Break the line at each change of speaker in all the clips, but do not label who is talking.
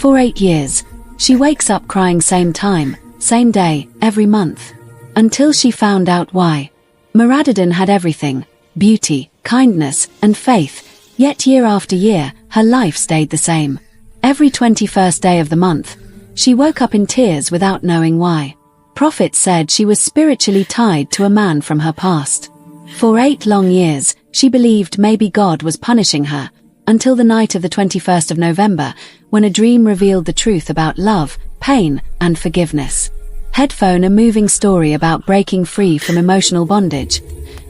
For 8 years, she wakes up crying same time, same day, every month. Until she found out why. Moradedun had everything, beauty, kindness, and faith, yet year after year, her life stayed the same. Every 21st day of the month, she woke up in tears without knowing why. Prophets said she was spiritually tied to a man from her past. For 8 long years, she believed maybe God was punishing her, until the night of the 21st of November, when a dream revealed the truth about love, pain, and forgiveness. Headphone: a moving story about breaking free from emotional bondage,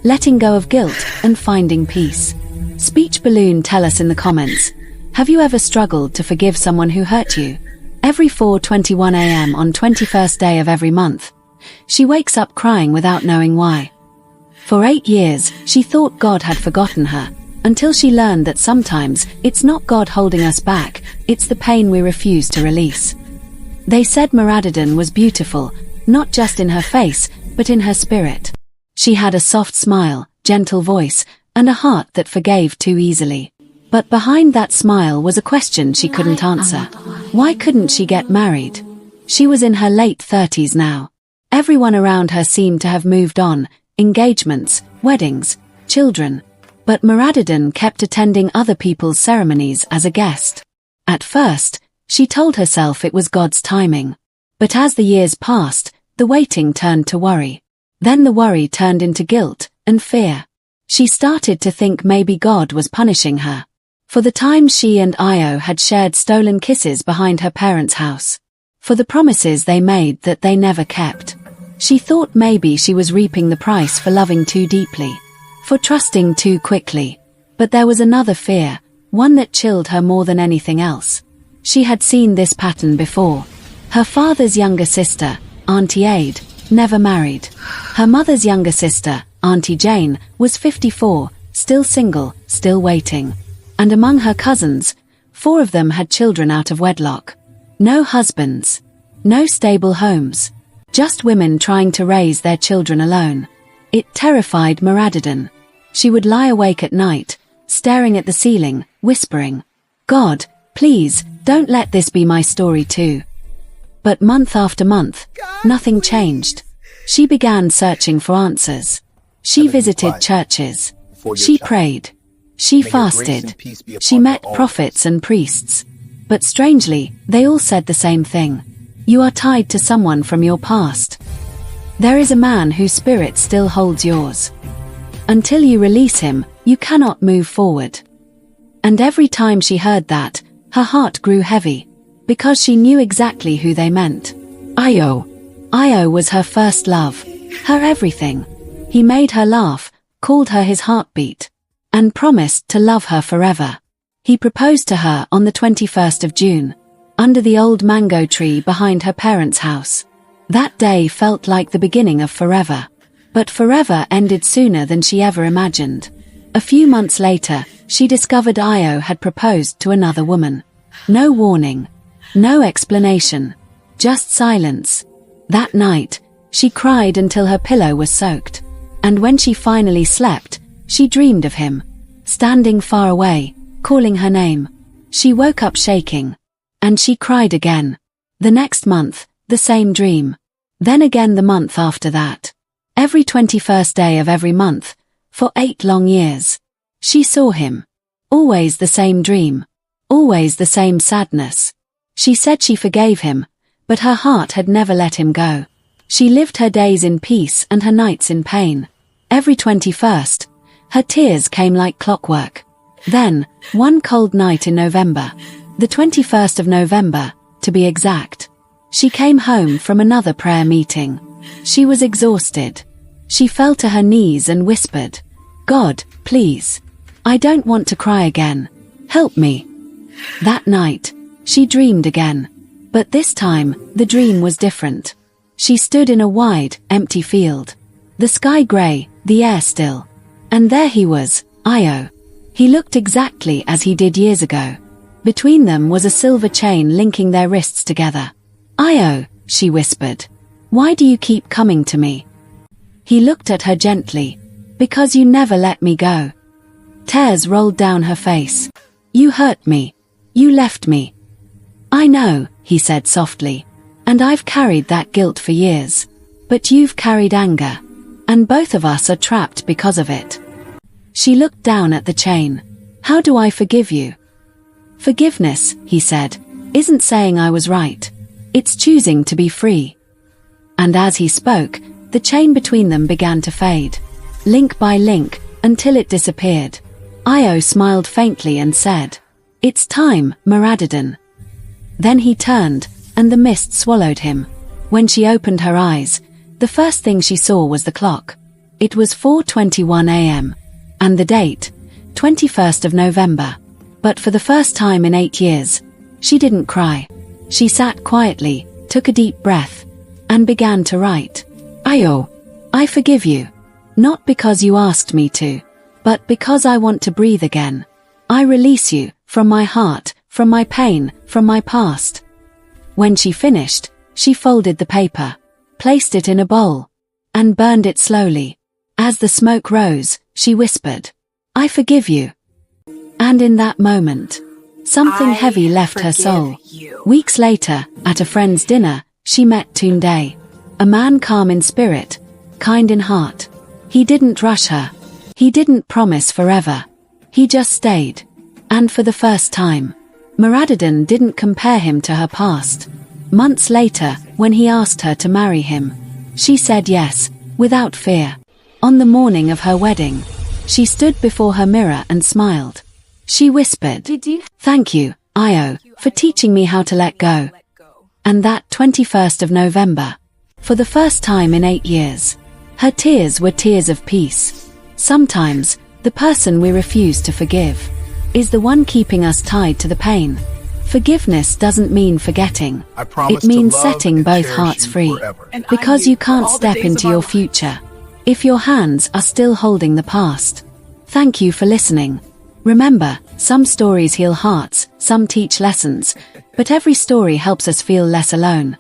letting go of guilt, and finding peace. Speech balloon: tell us in the comments, have you ever struggled to forgive someone who hurt you? Every 4:21 a.m. on 21st day of every month, she wakes up crying without knowing why. For 8 years, she thought God had forgotten her, until she learned that sometimes it's not God holding us back, it's the pain we refuse to release. They said Moradedun was beautiful, not just in her face, but in her spirit. She had a soft smile, gentle voice, and a heart that forgave too easily. But behind that smile was a question she couldn't answer. Why couldn't she get married? She was in her late 30s now. Everyone around her seemed to have moved on, engagements, weddings, children. But Moradedun kept attending other people's ceremonies as a guest. At first, she told herself it was God's timing. But as the years passed, the waiting turned to worry. Then the worry turned into guilt and fear. She started to think maybe God was punishing her. For the times she and Io had shared stolen kisses behind her parents' house. For the promises they made that they never kept. She thought maybe she was reaping the price for loving too deeply. For trusting too quickly. But there was another fear, one that chilled her more than anything else. She had seen this pattern before. Her father's younger sister, Auntie Ade, never married. Her mother's younger sister, Auntie Jane, was 54, still single, still waiting. And among her cousins, 4 of them had children out of wedlock. No husbands. No stable homes. Just women trying to raise their children alone. It terrified Moradedun. She would lie awake at night, staring at the ceiling, whispering, "God, please, don't let this be my story too." But month after month, nothing changed. She began searching for answers. She visited churches. She prayed. She fasted. She met prophets and priests. But strangely, they all said the same thing. You are tied to someone from your past. There is a man whose spirit still holds yours. Until you release him, you cannot move forward. And every time she heard that, her heart grew heavy, because she knew exactly who they meant. Io. Io was her first love, her everything. He made her laugh, called her his heartbeat, and promised to love her forever. He proposed to her on the 21st of June, under the old mango tree behind her parents' house. That day felt like the beginning of forever. But forever ended sooner than she ever imagined. A few months later, she discovered Io had proposed to another woman. No warning. No explanation. Just silence. That night, she cried until her pillow was soaked. And when she finally slept, she dreamed of him, standing far away, calling her name. She woke up shaking. And she cried again. The next month, the same dream. Then again the month after that. Every 21st day of every month, for 8 long years. She saw him. Always the same dream. Always the same sadness. She said she forgave him, but her heart had never let him go. She lived her days in peace and her nights in pain. Every 21st, her tears came like clockwork. Then, one cold night in November, the 21st of November, to be exact, she came home from another prayer meeting. She was exhausted. She fell to her knees and whispered, "God, please. I don't want to cry again. Help me." That night, she dreamed again. But this time, the dream was different. She stood in a wide, empty field. The sky grey, the air still. And there he was, Io. He looked exactly as he did years ago. Between them was a silver chain linking their wrists together. "Io," she whispered. "Why do you keep coming to me?" He looked at her gently. "Because you never let me go." Tears rolled down her face. "You hurt me. You left me." I know, he said softly. And I've carried that guilt for years. But you've carried anger. And both of us are trapped because of it. She looked down at the chain. How do I forgive you? Forgiveness, he said, isn't saying I was right. It's choosing to be free. And as he spoke, the chain between them began to fade, link by link, until it disappeared. Io smiled faintly and said, It's time, Moradedun. Then he turned, and the mist swallowed him. When she opened her eyes, the first thing she saw was the clock. It was 4:21 a.m. And the date, 21st of November. But for the first time in 8 years, she didn't cry. She sat quietly, took a deep breath, and began to write. Io, I forgive you. Not because you asked me to, but because I want to breathe again. I release you, from my heart, from my pain, from my past. When she finished, she folded the paper, placed it in a bowl, and burned it slowly. As the smoke rose, she whispered, I forgive you. And in that moment, something heavy left her soul. Weeks later, at a friend's dinner, she met Tunde, a man calm in spirit, kind in heart. He didn't rush her. He didn't promise forever. He just stayed. And for the first time, Moradedun didn't compare him to her past. Months later, when he asked her to marry him, she said yes, without fear. On the morning of her wedding, she stood before her mirror and smiled. She whispered, Thank you, Io, for teaching me how to let go. And that 21st of November, for the first time in 8 years, her tears were tears of peace. Sometimes, the person we refuse to forgive is the one keeping us tied to the pain. Forgiveness doesn't mean forgetting. It means setting both hearts free. Because you can't step into your future if your hands are still holding the past. Thank you for listening. Remember, some stories heal hearts, some teach lessons, but every story helps us feel less alone.